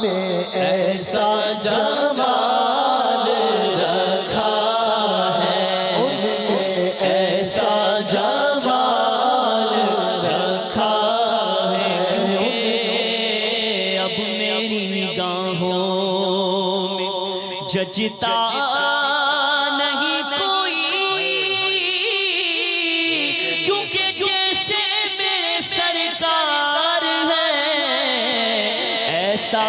میں ایسا جمال رکھا ہے، ان میں ایسا جمال رکھا ہے، اب میری نگاہوں میں ججتا نہیں کوئی، کیونکہ جیسے میرے سرکار ہیں ایسا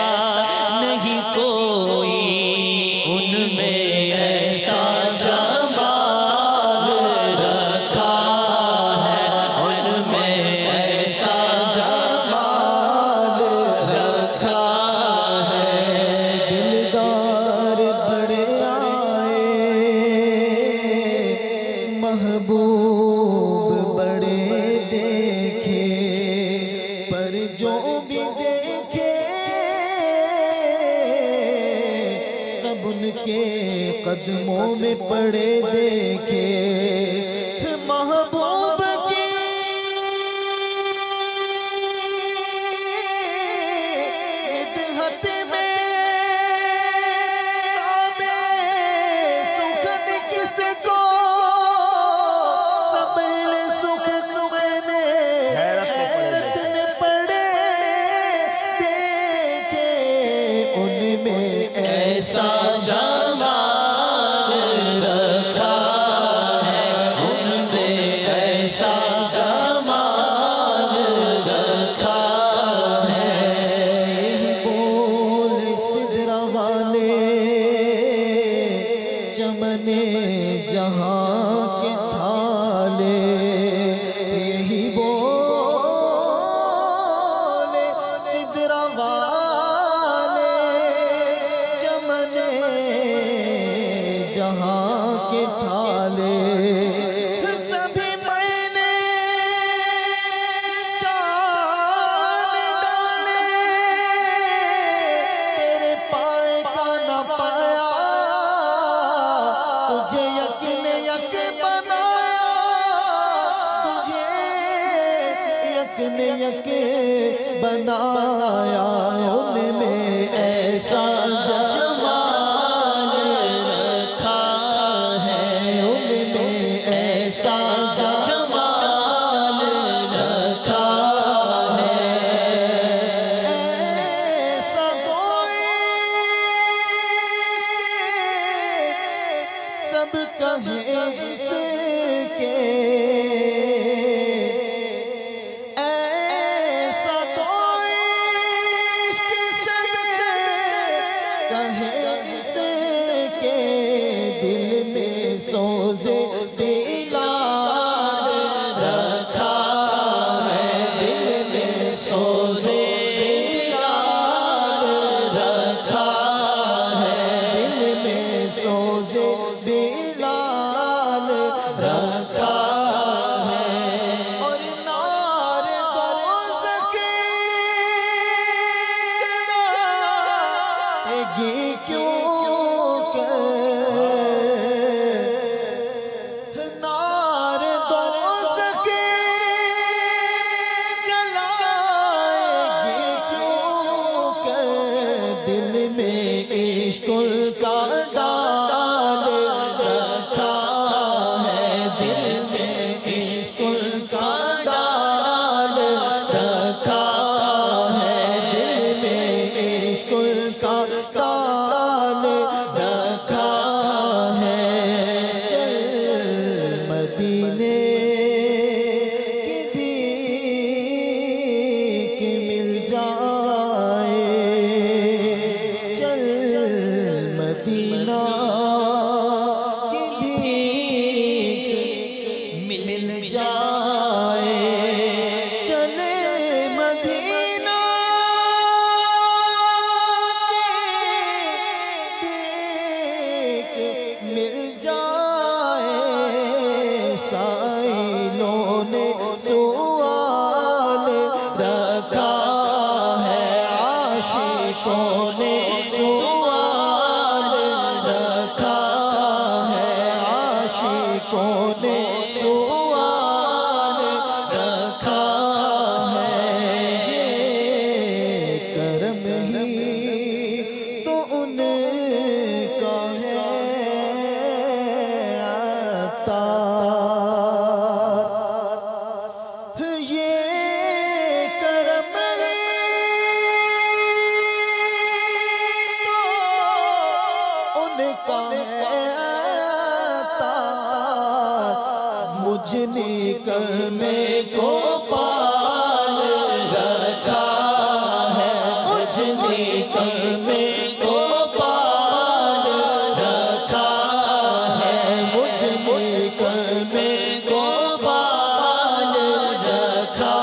نہیں کوئی، ان میں ایسا جمال رکھا ہے، ان میں ایسا جمال رکھا ہے۔ دلدار بڑے آئے، محبوب بڑے دیکھے، پر جو بھی دیکھے سب ان کے قدموں میں پڑے دیکھے۔ محبوب کی مدحت میں سخن کس کو، سبیل سکھ سکھنے حیرت میں پڑے دیکھے، ان میں ایسا جمال رکھا ہے، ان میں ایسا جمال رکھا ہے۔ یہی بول سدرا والے چمن جہاں کے تھالے، یہی بول سدرا والے چمن جہاں کے تھالے۔ سبھی میں نے چاند ڈالے، تیرے پائے کا نہ پایا، تجھے یقین یک بنایا، تجھے یقین یک بنایا، ان میں ایسا جمال رکھا ہے، ان میں ایسا جمال رکھا ہے۔ ایسا کوئی سب کہیں اس کے، ایسا کوئی سب کہیں اس کے، دل میں سوزے بلال رکھا ہے، دل میں سوزے بلال رکھا ہے، دل میں سوزے بلال رکھا ہے۔ اور نار دوزخ گی کیوں کہ نار دوزخ جلائے گی کیوں کہ دل میں عشق کا ڈال رکھا ہے، دل میں عشق کا ڈال رکھا ہے، دل میں عشق کا ڈال رکھا ہے۔ چل مدینے کی بھیک مل جائے، چل مدینہ کی بھیک مل جائے، چل مدینہ کی بھیک مل جائے۔ سائلوں نے سوال رکھا ہے، عاشقوں نے سوال رکھا ہے، عاشقوں نے سوال رکھا ہے۔ یہ کرم ہی نکمے کو پال رکھا ہے مجھ نکمے کو پال رکھا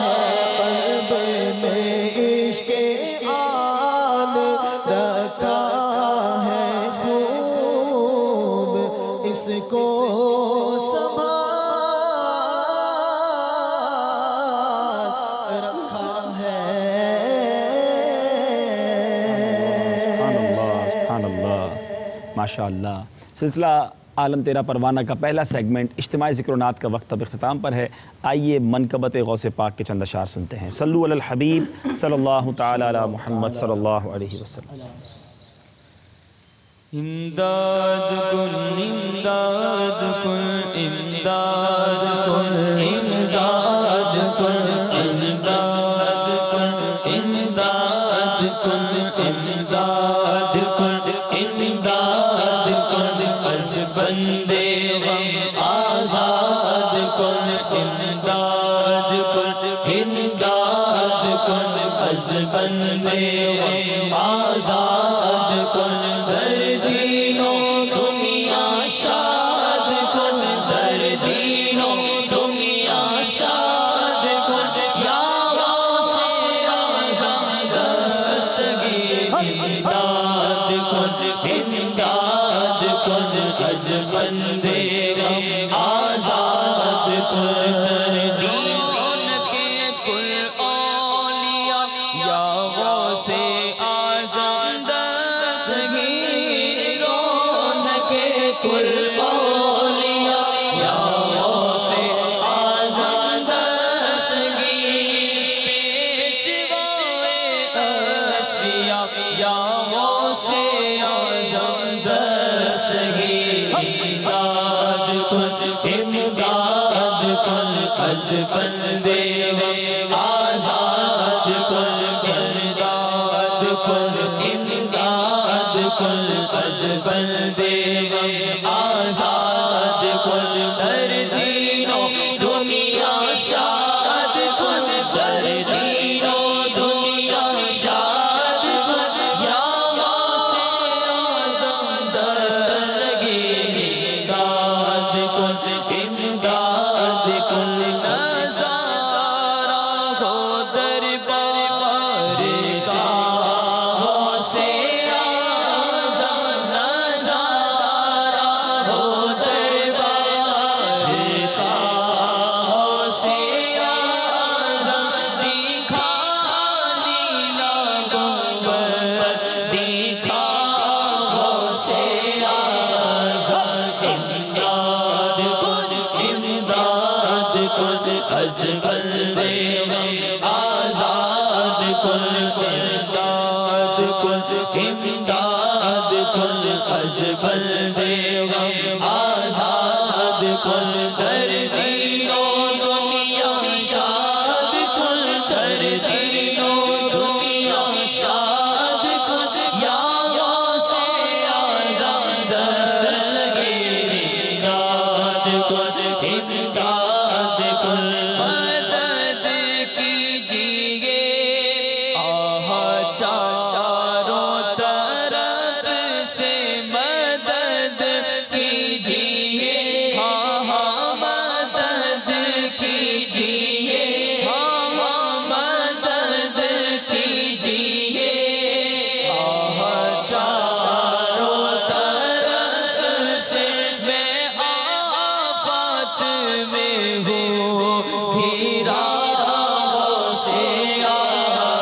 ہے قلب میں عشق آل رکھا ہے خوب اس کو سنبھال رکھا ہے سبحان اللہ ماشاءاللہ۔ سلسلہ عالم تیرا پروانہ کا پہلا سیگمنٹ اجتماعی ذکر و نعت کا وقت اب اختتام پر ہے۔ آئیے منقبت غوث پاک کے چند اشعار سنتے ہیں۔ صلو علی الحبیب صلی اللہ تعالی علی محمد صلی اللہ علیہ وسلم۔ امداد کن امداد کن امداد کن امداد کن امداد کن امداد کن امداد کن امداد کن از بندے غم آزاد کن امداد کن امداد کن از بندے غم آزاد کن دردینوں دنیا شاد کن دردینوں دنیا شاد کن یا غوث اعظم دستگیر امداد کن امداد کن از بندے غم آزاد کن رونق کل اولیاء یا غوث اعظم دستگیر رونق کل اولیاء یا غوث اعظم دستگیر پیشوائے اصفیاء یا غوث اعظم دستگیر امداد کن امداد کن از بندے غم آزاد کن امداد کن امداد کن از بندے غم آزاد کن دردینوں دنیا شاد کن دردینوں دنیا شاد کن یا غوث اعظم دستگیر امداد کن امداد کن نظارہ ہو دربار کا غوث اعظم نظارہ ہو دربار کا غوث اعظم دکھا لیلا گنبد دکھا غوث اعظم امداد کن امداد کن از بندے غم آزاد کن امداد کن امداد کن از بندے غم آزاد کن دردینوں دنیا شاد کن دردینوں دنیا شاد کن یا غوث اعظم دستگیر امداد کن امداد کن مدد کیجیے آہا چاروں طرف سے مدد کیجیے ہاں مدد کیجیے ہاں مدد کیجیے آہا چاروں طرف سے میں آفات میں ہوں گھرا غوث اعظم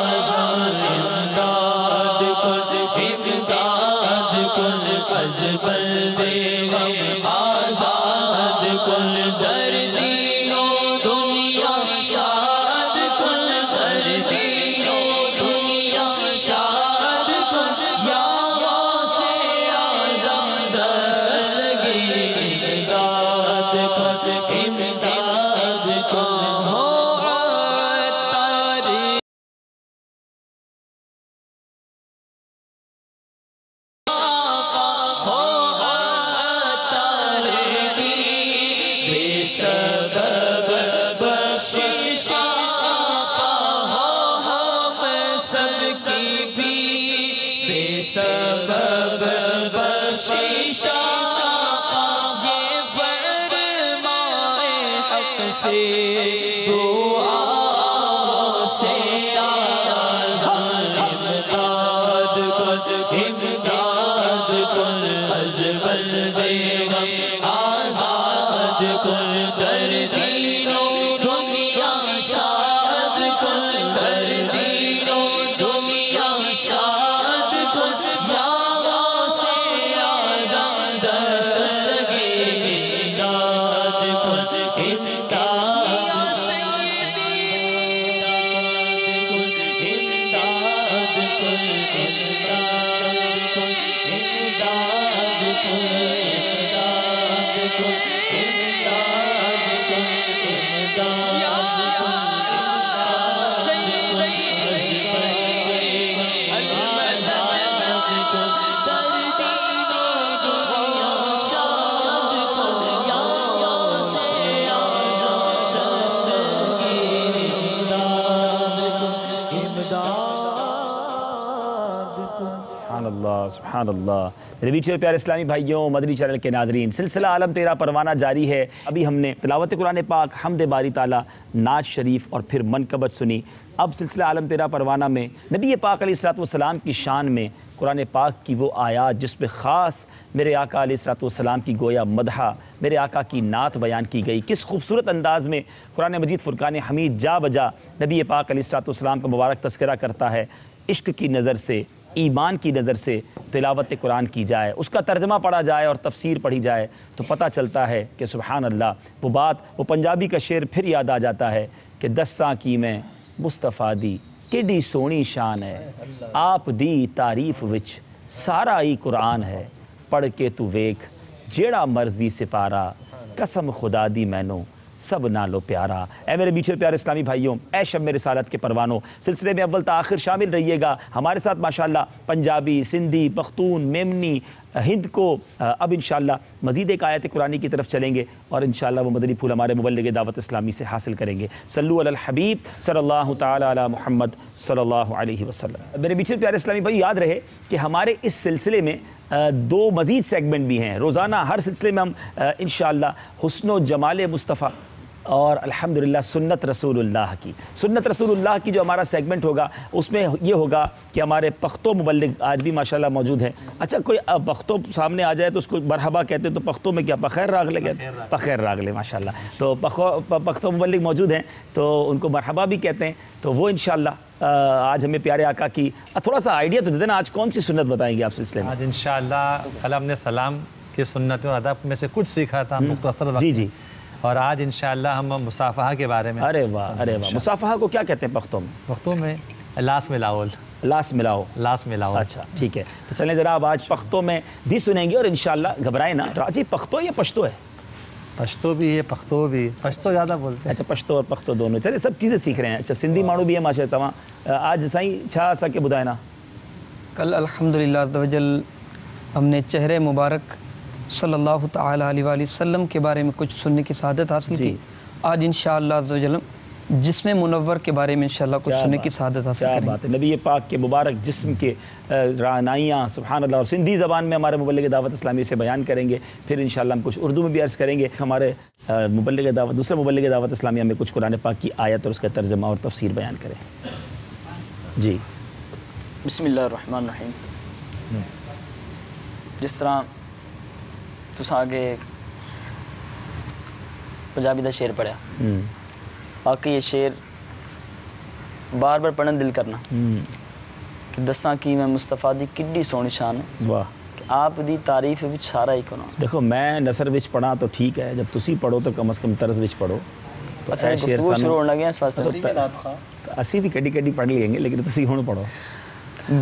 امداد کن امداد کن از بندے غم آزاد کن دردینوں دنیا شاد کن دردینوں دنیا شاد کن یا غوث اعظم دستگیر امداد کن امداد کن ہو عطار ہو بھی بے سبب بخششا یہ فرمائے حق سے دعا سے امداد کن امداد کن از بندے آزاد کن در دین و دنیا شاد کن در دین و دنیا شاد کن یا غوث اعظم دستگیر امداد کن امداد یا سیدی امداد کن امداد کن امداد کن امداد کن سبحان اللہ سبحان اللہ۔ میرے بیچ پیارے اسلامی بھائیوں، مدنی چینل کے ناظرین، سلسلہ عالم تیرا پروانہ جاری ہے۔ ابھی ہم نے تلاوت قرآن پاک، حمد باری تعالیٰ، نعت شریف اور پھر منقبت سنی۔ اب سلسلہ عالم تیرا پروانہ میں نبی پاک علیہ الصلوۃ والسلام کی شان میں قرآن پاک کی وہ آیات جس پہ خاص میرے آقا علیہ الصلوۃ والسلام کی گویا مدحہ، میرے آقا کی نعت بیان کی گئی۔ کس خوبصورت انداز میں قرآن مجید فرقان حمید جا بجا نبی پاک علیہ الصلوۃ والسلام کا مبارک تذکرہ کرتا ہے۔ عشق کی نظر سے، ایمان کی نظر سے تلاوت قرآن کی جائے، اس کا ترجمہ پڑھا جائے اور تفسیر پڑھی جائے تو پتہ چلتا ہے کہ سبحان اللہ، وہ پنجابی کا شعر پھر یاد آ جاتا ہے کہ دساں کی میں مصطفیٰ دی کیڈی سونی شان ہے، آپ دی تعریف وچ سارا ہی قرآن ہے، پڑھ کے تو ویکھ جیڑا مرضی سپارا، قسم خدا دی مینوں سب نالو پیارا۔ اے میرے بیچھے پیارے اسلامی بھائیوں، اے شب رسالت کے پروانوں، سلسلے میں اول تا آخر شامل رہیے گا ہمارے ساتھ۔ ماشاءاللہ پنجابی، سندھی، پختون، میمنی، ہند کو اب انشاءاللہ مزید ایک آیت قرآنی کی طرف چلیں گے اور انشاءاللہ وہ مدنی پھول ہمارے مبلغ دعوت اسلامی سے حاصل کریں گے۔ صلو علی الحبیب صلی اللہ تعالی علی محمد صلی اللہ علیہ وسلم۔ میرے بیچھے پیارے اسلامی بھائی، یاد رہے کہ ہمارے اس سلسلے میں دو مزید سیگمنٹ بھی ہیں۔ روزانہ ہر سلسلے میں ہم انشاءاللہ حسن و جمال مصطفیٰ اور الحمدللہ سنت رسول اللہ کی جو ہمارا سیگمنٹ ہوگا اس میں یہ ہوگا کہ ہمارے پختو مبلغ آج بھی ماشاءاللہ موجود ہیں۔ اچھا، کوئی پختو سامنے آ جائے تو اس کو مرحبا کہتے ہیں، تو پختو میں کیا بخیر راغلے کہتے ہیں؟ بخیر راغلے، ماشاءاللہ۔ تو پختو مبلغ موجود ہیں تو ان کو مرحبا بھی کہتے ہیں۔ تو وہ انشاءاللہ آج ہمیں پیارے آقا کی تھوڑا سا آئیڈیا تو دے دینا، آج کون سی سنت بتائیں گے آپ سلسلے میں؟ آج انشاءاللہ کل ہم نے سلام کی سنت و ادب میں سے کچھ سیکھا تھا مختصر وقت، جی جی، اور آج انشاءاللہ ہم مصافحہ کے بارے میں۔ ارے واہ ارے واہ، مصافحہ کو کیا کہتے ہیں پختوں میں؟ پختوں میں لاس ملاول، لاس ملاؤ، لاس ملاول۔ اچھا ٹھیک ہے، تو چلیں جناب آج پختوں میں بھی سنیں گے اور انشاءاللہ گھبرائیں نہ۔ اچھا، پختو یا پشتو ہے؟ پشتو بھی ہے، پختو بھی، پشتو زیادہ بولتے ہیں۔ اچھا، پشتو اور پختو دونوں، چلے سب چیزیں سیکھ رہے ہیں۔ اچھا، سندھی ماڑو بھی ہے ماشاء اللہ۔ آج سائیں چھا سا کے بدائے نا؟ کل الحمدللہ عز و جل ہم نے چہرے مبارک صلی اللہ تعالی علیہ وآلہ وسلم کے بارے میں کچھ سننے کی سعادت حاصل کی۔ آج انشاءاللہ عز و جل جسم منور کے بارے میں انشاءاللہ کچھ سننے کی سعادت حاصل کریں گے۔ کیا بات ہے، نبی پاک کے مبارک جسم کے رعنائیاں سبحان اللہ، اور سندھی زبان میں ہمارے مبلغ دعوت اسلامی سے بیان کریں گے، پھر انشاءاللہ ہم کچھ اردو میں بھی عرض کریں گے۔ ہمارے مبلغ دعوت، دوسرے مبلغ دعوت اسلامی ہمیں کچھ قرآن پاک کی آیت اور اس کا ترجمہ اور تفسیر بیان کریں۔ جی بسم اللہ الرحمن الرحیم۔ جس طرح تُس آگے پنجابی دا شعر پڑھیا، باقی یہ شعر بار بار پڑھن دل کرنا کہ دساں کی میں مصطفیٰ دی کڈی سونی شان ہے، واہ، کہ آپ دی تعریف وچ سارا ہی کنا۔ دیکھو میں نثر وچ پڑھا تو ٹھیک ہے، جب تسی پڑھو تو کم از کم طرز وچ پڑھو۔ تو اصل گفتگو شروع ہونے لگے ہیں اس واسطے اسی بھی کڈی کڈی پڑھ لیں گے، لیکن تسی ہن پڑھو۔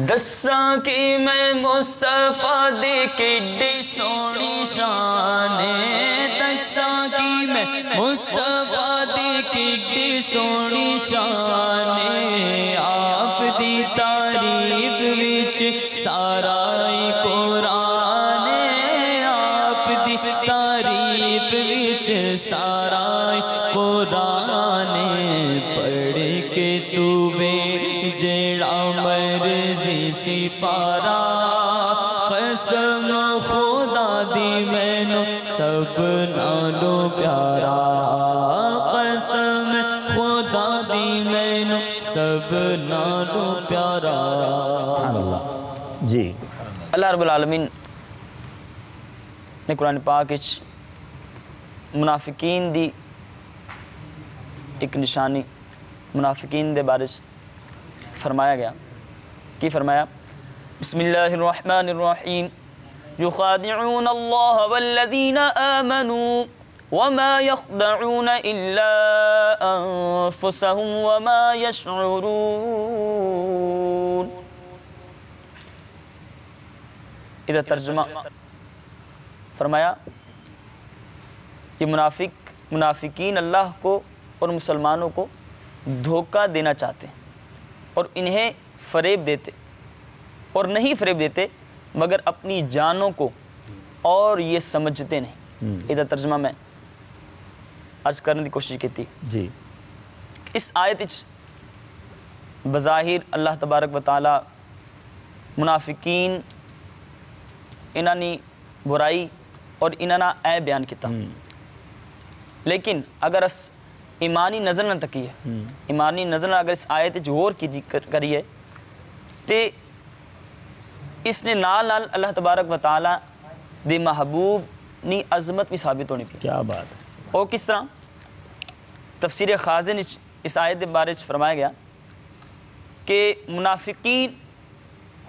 دساں کی میں مصطفیٰ دی کڈی سونی شان ہے، دساں کی میں مصطفیٰ دی کڈی سونی شان ہے، آپ دی تعریف وچ سارا ہی قرآن ہے، آپ دی تعریف وچ سارا ہی قرآن ہے، پڑھ کے تو وے جیڑا مرضی سپارہ قسم خدا دی مینو سب نالو پیارا قسم خدا دی مینو سب نالو پیارا سبحان اللہ. جی اللہ رب العالمین نے قرآن پاک وچ منافقین دی ایک نشانی منافقین دے بارے فرمایا گیا. کی فرمایا؟ بسم اللہ الرحمن الرحیم یخادعون اللہ والذین آمنوا وما يخدعون الا انفسهم وما يشعرون. ادھر ترجمہ فرمایا یہ منافقین اللہ کو اور مسلمانوں کو دھوکہ دینا چاہتے ہیں اور انہیں فریب دیتے اور نہیں فریب دیتے مگر اپنی جانوں کو اور یہ سمجھتے نہیں. ادھر ترجمہ میں عرض کرنے کی کوشش کی تھی. جی اس آیت بظاہر اللہ تبارک و تعالی منافقین انہاں نے برائی اور انہاں نے عیب بیان کیتا. لیکن اگر اس ایمانی نظر نہ تکیے ایمانی نظر نہ اگر اس آیت غور کریے تے اس نے نال نال اللہ تبارک و تعالی دے محبوب نی عظمت بھی ثابت ہونی پی. کیا بات ہے. اور کس طرح تفسیر خازن اس آیت کے بارے فرمایا گیا کہ منافقین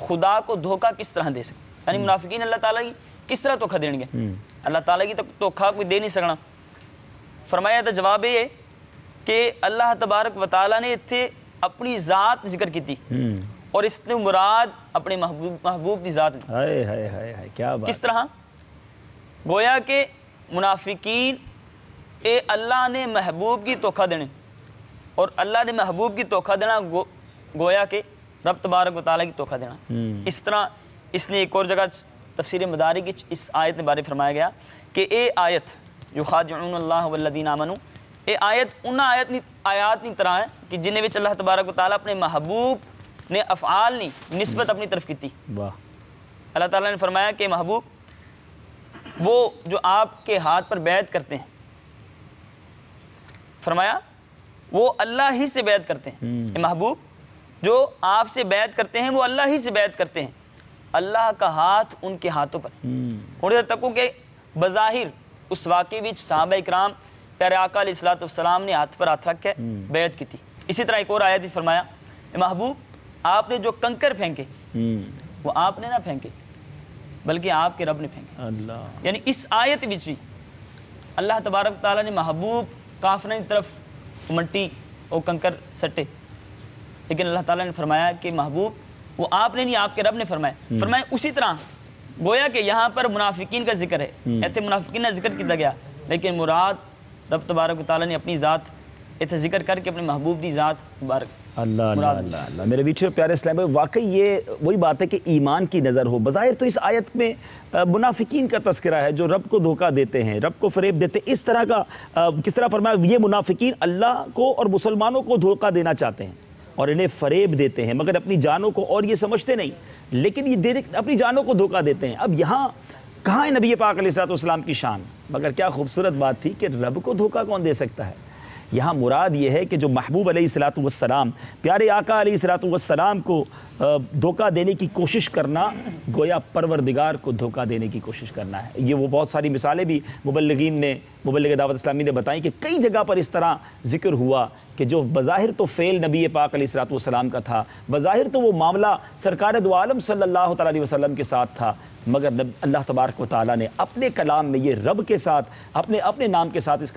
خدا کو دھوکہ کس طرح دے سکتے یعنی منافقین اللہ تعالیٰ کی کس طرح دھوکہ دیں گے. اللہ تعالیٰ کی دھوکہ کوئی دے نہیں سکنا. فرمایا تو جواب یہ کہ اللہ تبارک و تعالیٰ نے اتنے اپنی ذات ذکر کی تھی اور اس نے مراد اپنے محبوب کی ذات کیا بات. کس طرح گویا کہ منافقین اللہ نے محبوب کی دھوکہ دینے اور اللہ نے محبوب کی دھوکہ دینا گویا کہ رب تبارک و تعالیٰ کی دھوکہ دینا. اس طرح اس نے ایک اور جگہ تفسیر مدارک اس آیت کے بارے فرمایا گیا کہ اے آیت یخادعون اللہ والذین آمنوا اے آیت ان آیات نہیں طرح ہے کہ جنہیں وچ اللہ تبارک و تعالیٰ اپنے محبوب نے افعال نہیں نسبت اپنی طرف کی تھی. اللہ تعالیٰ نے فرمایا کہ محبوب وہ جو آپ کے ہاتھ پر بیعت کرتے ہیں فرمایا وہ اللہ ہی سے بیعت کرتے ہیں. اے محبوب جو آپ سے بیعت کرتے ہیں وہ اللہ ہی سے بیعت کرتے ہیں. اللہ کا ہاتھ ان کے ہاتھوں پر اور ادھر تک کہ بظاہر اس واقعے وچ صحابہ اکرام پیارے آقا علیہ السلام نے ہاتھ پر ہاتھ رکھ کے بیعت کی تھی. اسی طرح ایک اور آیت فرمایا اے محبوب آپ نے جو کنکر پھینکے وہ آپ نے نہ پھینکے بلکہ آپ کے رب نے پھینکے. یعنی اس آیت وچ بھی اللہ تبارک تعالیٰ نے محبوب کافروں کی طرف مٹی اور کنکر سٹے لیکن اللہ تعالیٰ نے فرمایا کہ محبوب وہ آپ نے نہیں آپ کے رب نے فرمایا. اسی طرح گویا کہ یہاں پر منافقین کا ذکر ہے ایتھے منافقین کا ذکر کیا گیا لیکن مراد رب تبارک و تعالیٰ نے اپنی ذات ایتھے ذکر کر کے اپنے محبوب دی ذات مبارک. اللہ اللہ اللہ اللہ میرے بیچے پیارے اسلام بھائی واقعی یہ وہی بات ہے کہ ایمان کی نظر ہو. بظاہر تو اس آیت میں منافقین کا تذکرہ ہے جو رب کو دھوکہ دیتے ہیں رب کو فریب دیتے ہیں. اس طرح کا کس طرح فرمایا یہ منافقین اللہ کو اور مسلمانوں کو دھوکہ دینا چاہتے ہیں اور انہیں فریب دیتے ہیں مگر اپنی جانوں کو اور یہ سمجھتے نہیں لیکن یہ اپنی جانوں کو دھوکہ دیتے ہیں. اب یہاں کہاں ہے نبی پاک علیہ السلام کی شان مگر کیا خوبصورت بات تھی کہ رب کو دھوکہ کون دے سکتا ہے. یہاں مراد یہ ہے کہ جو محبوب علیہ السلام پیارے آقا علیہ السلام کو دھوکہ دینے کی کوشش کرنا گویا پروردگار کو دھوکہ دینے کی کوشش کرنا ہے. یہ وہ بہت ساری مثالیں بھی مبلغ دعوت اسلامی نے بتائیں کہ کئی جگہ پر اس طرح ذکر ہوا کہ جو بظاہر تو فعل نبی پاک علیہ السلام کا تھا بظاہر تو وہ معاملہ سرکار دو عالم صلی اللہ علیہ وسلم کے ساتھ تھا مگر اللہ تبارک و تعالیٰ نے اپنے کلام میں یہ رب کے ساتھ اپنے نام کے ساتھ اس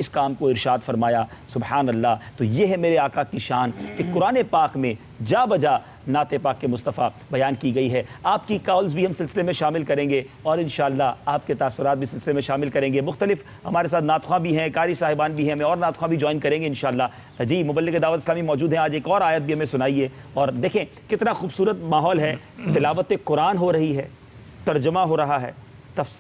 کام کو ارشاد فرمایا. سبحان اللہ. تو یہ ہے میرے آقا کی شان کہ قرآن پاک میں جا بجا نعت پاک کے مصطفیٰ بیان کی گئی ہے. آپ کی کالز بھی ہم سلسلے میں شامل کریں گے اور انشاءاللہ آپ کے تاثرات بھی سلسلے میں شامل کریں گے. مختلف ہمارے ساتھ نعت خواں بھی ہیں قاری صاحبان بھی ہیں ہمیں اور نعت خواں بھی جوائن کریں گے انشاءاللہ. جی مبلغ دعوت اسلامی موجود ہیں. آج ایک اور آیت بھی ہمیں سنائیے اور دیکھیں کتنا خوبصورت ماحول ہے. تلاوت قرآن ہو رہی ہے ترجمہ ہو رہا ہے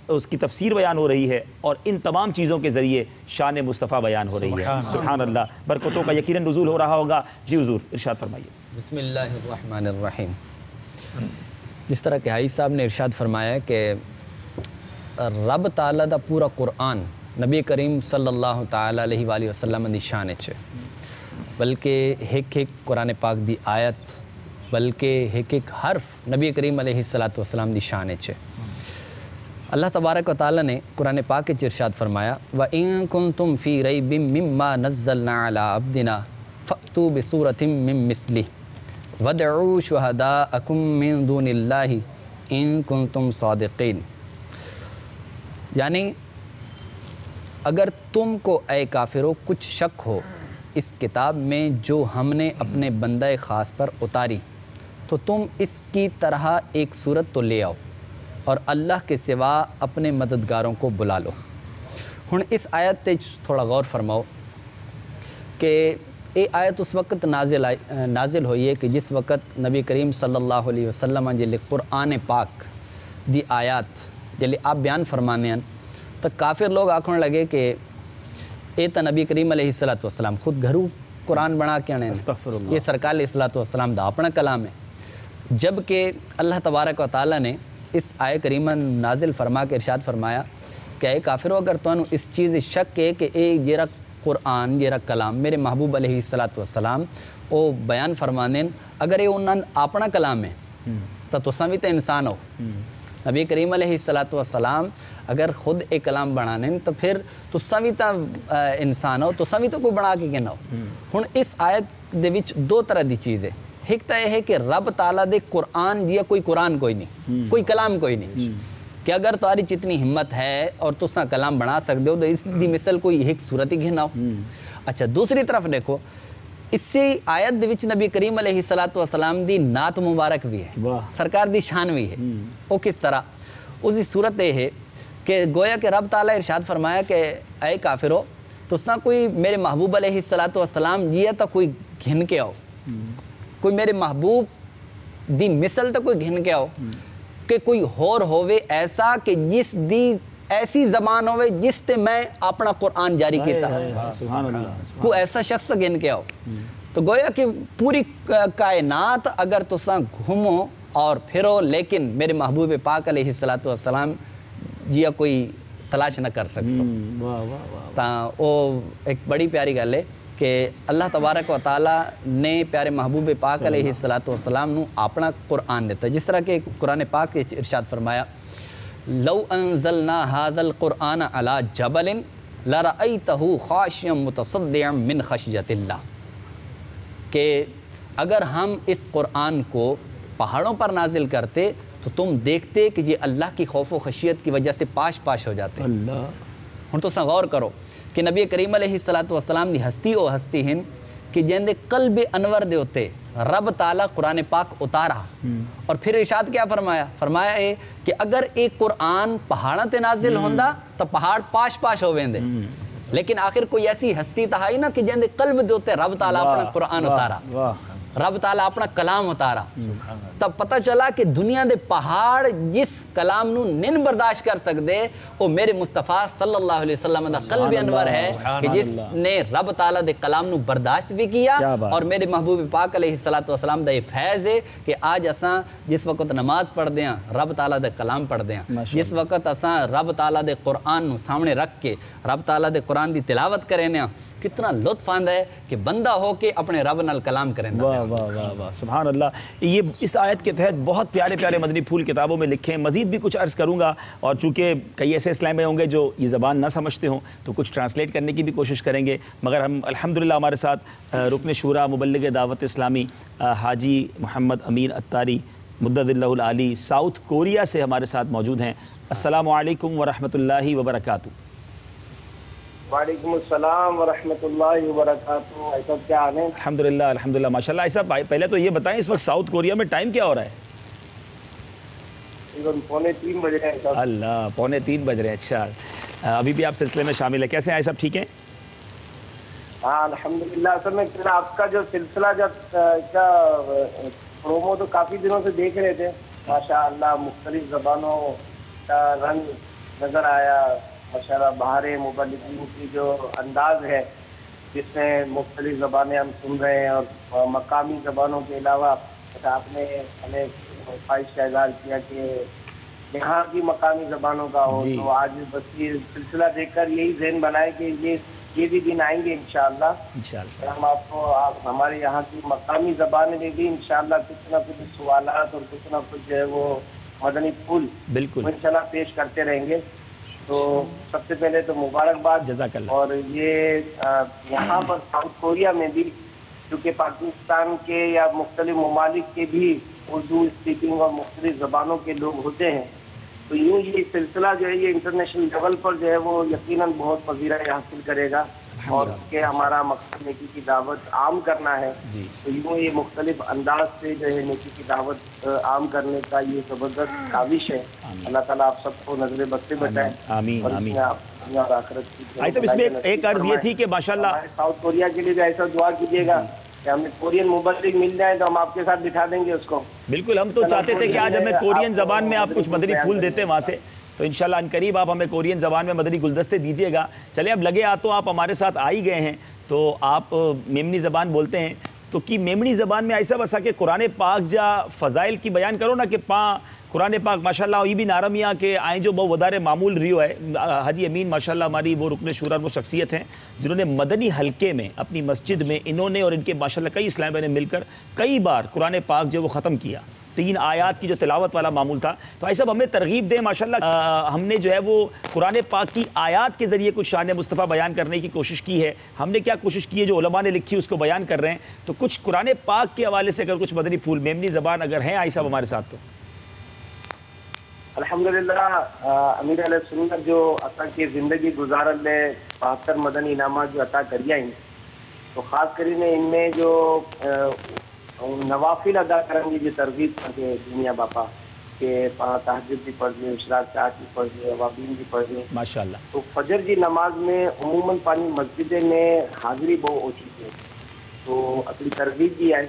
اس کی تفسیر بیان ہو رہی ہے اور ان تمام چیزوں کے ذریعے شان مصطفیٰ بیان ہو رہی ہے. سبحان اللہ. برکتوں کا یقیناً نزول ہو رہا ہوگا. جی حضور ارشاد فرمائیے. بسم اللہ الرحمن الرحیم. جس طرح کہ حائی صاحب نے ارشاد فرمایا ہے کہ رب تعالیٰ دا پورا قرآن نبی کریم صلی اللہ تعالیٰ علیہ وآلہ وسلم دی شان ہے، بلکہ ایک ایک قرآن پاک دی آیت بلکہ ایک ایک حرف نبی کریم علیہ السلام دی شان ہے۔ اللہ تبارک و تعالیٰ نے قرآن پاک کے ارشاد فرمایا وَإِن كُنتُمْ فِي رَيْبٍ مِّمَّا نَزَّلْنَا عَلَىٰ عَبْدِنَا فَأْتُوا بِسُورَةٍ مِّن مِّثْلِهِ وَادْعُوا شُهَدَاءَكُم مِّن دُونِ اللَّهِ إِن كُنتُمْ صَادِقِينَ، یعنی اگر تم کو اے کافرو کچھ شک ہو اس کتاب میں جو ہم نے اپنے بندہ خاص پر اتاری تو تم اس کی طرح ایک صورت تو لے آؤ اور اللہ کے سوا اپنے مددگاروں کو بلا لو۔ ہن اس آیت تے تھوڑا غور فرماؤ کہ یہ آیت اس وقت نازل ہوئی ہے کہ جس وقت نبی کریم صلی اللہ علیہ وسلم جلے قرآن پاک دی آیات جلے آپ بیان فرمانے ہیں تو کافر لوگ آکھن لگے کہ اے تا نبی کریم علیہ السلام خود گھرو قرآن بنا کے آنے یہ سرکار علیہ السلام دا اپنا کلام ہے، جبکہ اللہ تبارک و تعالیٰ نے اس آیہ کریمہ نازل فرما کے ارشاد فرمایا کہ اے کافرو اگر تانوں اس چیز شک ہے کہ اے جیرا قرآن جیرا کلام میرے محبوب علیہ السلام او بیان فرمانے اگر یہ انہاں اپنا کلام ہے تو تساں بھی تو انسان ہو، نبی کریم علیہ السلام اگر خود ایک کلام بنانے تو پھر تساں بھی تو انسان ہو، تساں بھی تو کوئی بنا کے کہنا ہو۔ ہن اس آیت دے وچ دو طرح دی چیز ہے، ایک تو یہ ہے کہ رب تعالیٰ دے قرآن یا کوئی قرآن کوئی نہیں، کوئی کلام کوئی نہیں، کہ اگر تمہاری جتنی ہمت ہے اور تساں کلام بنا سکتے ہو تو اس دی مثل کوئی ایک صورت ہی گھنا ہو۔ اچھا دوسری طرف دیکھو اسی آیت دے وچ نبی کریم علیہ السلام دی نعت مبارک بھی ہے، سرکار دی شان بھی ہے۔ وہ کس طرح؟ اسی صورت یہ ہے کہ گویا کہ رب تعالیٰ ارشاد فرمایا کہ اے کافرو تساں کوئی میرے محبوب علیہ السلام جی تو کوئی گھن کے آؤ، کوئی میرے محبوب دی مثل تو کوئی گھن کے آؤ کہ کوئی ہور ہووے ایسا کہ جس دی ایسی زبان ہووے جس تے میں اپنا قرآن جاری کیتا کوئی ایسا شخص گھن کے آؤ۔ تو گویا کہ پوری کائنات اگر تساں گھومو اور پھرو لیکن میرے محبوب پاک علیہ السلام جیا کوئی تلاش نہ کر سکسو۔ تاں وہ ایک بڑی پیاری گل ہے کہ اللہ تبارک و تعالیٰ نے پیارے محبوب پاک علیہ السلام نو اپنا قرآن دیتا، جس طرح کہ قرآن پاک کے ارشاد فرمایا لو انزلنا هذا القرآن على جبل لرأيته خاشعا متصدعا من خشیۃ اللہ، کہ اگر ہم اس قرآن کو پہاڑوں پر نازل کرتے تو تم دیکھتے کہ یہ اللہ کی خوف و خشیت کی وجہ سے پاش پاش ہو جاتے۔ ہن تو غور کرو کہ نبی کریم علیہ السلام دی ہستی او ہستی ہیں کہ جندے قلب انور دے ہوتے رب تعالیٰ قرآن پاک اتارا، اور پھر ارشاد کیا فرمایا ہے کہ اگر ایک قرآن پہاڑاں تے نازل ہوندا تو پہاڑ پاش پاش ہو ویندے، لیکن آخر کوئی ایسی ہستی تہائی نا کہ جندے قلب دے ہوتے رب تعالیٰ اپنا قرآن اتارا، رب تعالیٰ اپنا کلام اتارا، تب پتہ چلا کہ دنیا دے پہاڑ جس کلام نو نن برداشت کر سکتے وہ میرے مصطفیٰ صلی اللہ علیہ وسلم دا قلب انور ہے کہ جس نے رب تعالیٰ دے کلام نو برداشت بھی کیا، اور میرے محبوب پاک علیہ السلام دا یہ فیض ہے کہ آج اساں جس وقت نماز پڑھ دیاں رب تعالیٰ دے کلام پڑھ دیاں، جس وقت اساں رب تعالیٰ دے قرآن نو سامنے رکھ کے رب تعالیٰ دے قرآن دی تلاوت کریں، کتنا لطف آندا ہے کہ بندہ ہو کے اپنے رب نال کلام کریں۔ واہ واہ واہ واہ سبحان اللہ۔ یہ اس آیت کے تحت بہت پیارے پیارے مدنی پھول کتابوں میں لکھے ہیں، مزید بھی کچھ عرض کروں گا، اور چونکہ کئی ایسے اسلام میں ہوں گے جو یہ زبان نہ سمجھتے ہوں تو کچھ ٹرانسلیٹ کرنے کی بھی کوشش کریں گے، مگر ہم الحمدللہ ہمارے ساتھ رکن شورا مبلغ دعوت اسلامی حاجی محمد امین اتاری مدد اللہ العالی ساؤتھ کوریا سے ہمارے ساتھ موجود ہیں۔ السلام علیکم ورحمۃ اللہ وبرکاتہ۔ وعلیکم السلام ورحمۃ اللہ وبرکاتہ۔ ایسا کیا حال ہے؟ الحمدللہ الحمدللہ ماشاء اللہ۔ ایسا پہلے تو یہ بتائیں اس وقت ساؤتھ کوریا میں ٹائم کیا ہو رہا ہے؟ 2:45 بج رہے ہیں۔ اللہ 2:45 بج رہے ہیں، اچھا ابھی بھی آپ سلسلے میں شامل ہیں، کیسے ہیں سب ٹھیک ہیں؟ ہاں الحمدللہ۔ اصل میں آپ کا جو سلسلہ جب کا پرومو تو کافی دنوں سے دیکھ رہے تھے، ماشاء اللہ مختلف زبانوں کا رنگ نظر آیا، ماشاء اللہ بہار مبلغین کی جو انداز ہے جس میں مختلف زبانیں ہم سن رہے ہیں، اور مقامی زبانوں کے علاوہ جیسا آپ نے ہمیں خواہش کا اظہار کیا کہ یہاں کی مقامی زبانوں کا ہو، تو آج بس یہ سلسلہ دیکھ کر یہی ذہن بنائے کہ یہ بھی دن آئیں گے انشاءاللہ، ہم آپ کو ہمارے یہاں کی مقامی زبان میں بھی انشاءاللہ کچھ نہ کچھ سوالات اور کچھ نہ کچھ جو ہے وہ مدنی پھول بالکل انشاءاللہ پیش کرتے رہیں گے۔ تو سب سے پہلے تو مبارکباد، جزاک اللہ۔ اور یہ یہاں پر ساؤتھ کوریا میں بھی کیونکہ پاکستان کے یا مختلف ممالک کے بھی اردو اسپیکنگ اور مختلف زبانوں کے لوگ ہوتے ہیں، تو یوں یہ سلسلہ جو ہے یہ انٹرنیشنل لیول پر جو ہے وہ یقیناً بہت پذیرائی حاصل کرے گا، اور اس کے ہمارا مقصد نیکی کی دعوت عام کرنا ہے، تو یوں یہ مختلف انداز سے جو ہے نیکی کی دعوت عام کرنے کا یہ زبردست کاوش ہے۔ اللہ تعالیٰ آپ سب کو نظر بد سے بچائیں، آمین آمین۔ اور آخرت کی صاحب اس میں ایک عرض یہ تھی کہ ماشاءاللہ ساؤتھ کوریا کے لیے بھی ایسا دعا کیجیے گا کہ ہمیں کورین مبلغ مل جائے تو ہم آپ کے ساتھ بٹھا دیں گے اس کو۔ بالکل، ہم تو چاہتے تھے کہ آج ہمیں کورین زبان میں آپ کچھ مدنی پھول دیتے وہاں سے، تو انشاءاللہ ان قریب آپ ہمیں کورین زبان میں مدنی گلدستے دیجیے گا۔ چلیں اب لگے تو آپ ہمارے ساتھ آ ہی گئے ہیں، تو آپ میمنی زبان بولتے ہیں، تو کی میمنی زبان میں ایسا بسا کہ قرآن پاک جا فضائل کی بیان کرو نا، کہ قرآن پاک ماشاءاللہ یہ بھی نارمیاں کہ آئیں جو بہت ودارے معمول ریو ہے۔ حاجی امین ماشاءاللہ ہماری وہ رکن شورا وہ شخصیت ہیں جنہوں نے مدنی حلقے میں اپنی مسجد میں انہوں نے اور ان کے ماشاءاللہ کئی اسلام بھائی نے مل کر کئی بار قرآن پاک جو وہ ختم کیا، 3 آیات کی جو تلاوت والا معمول تھا۔ تو ایسا ہمیں ترغیب دیں ماشاءاللہ، ہم نے جو ہے وہ قرآن پاک کی آیات کے ذریعے کچھ شان مصطفیٰ بیان کرنے کی کوشش کی ہے۔ ہم نے کیا کوشش کی ہے، جو علماء نے لکھی اس کو بیان کر رہے ہیں، تو کچھ قرآن پاک کے حوالے سے اگر کچھ مدنی پھول میمنی زبان اگر ہیں آئی صاحب ہمارے ساتھ تو۔ الحمدللہ امیر علیہ سنت جو عطا کی زندگی گزارن لے 72 مدنی انعامات جو عطا کریا ہیں، تو خاص کریں ان میں جو نوافل ادا کریں گے جو ترغیب کرتے دنیا باپا کہ تہجد بھی پڑھ لیں، اشراق چاہت بھی پڑھ لیں، اوابین بھی پڑھ لیں ماشاءاللہ۔ تو فجر کی نماز میں عموماً پانی مسجد میں حاضری بہت اوچھی ہے، تو اپنی ترغیب کی ہے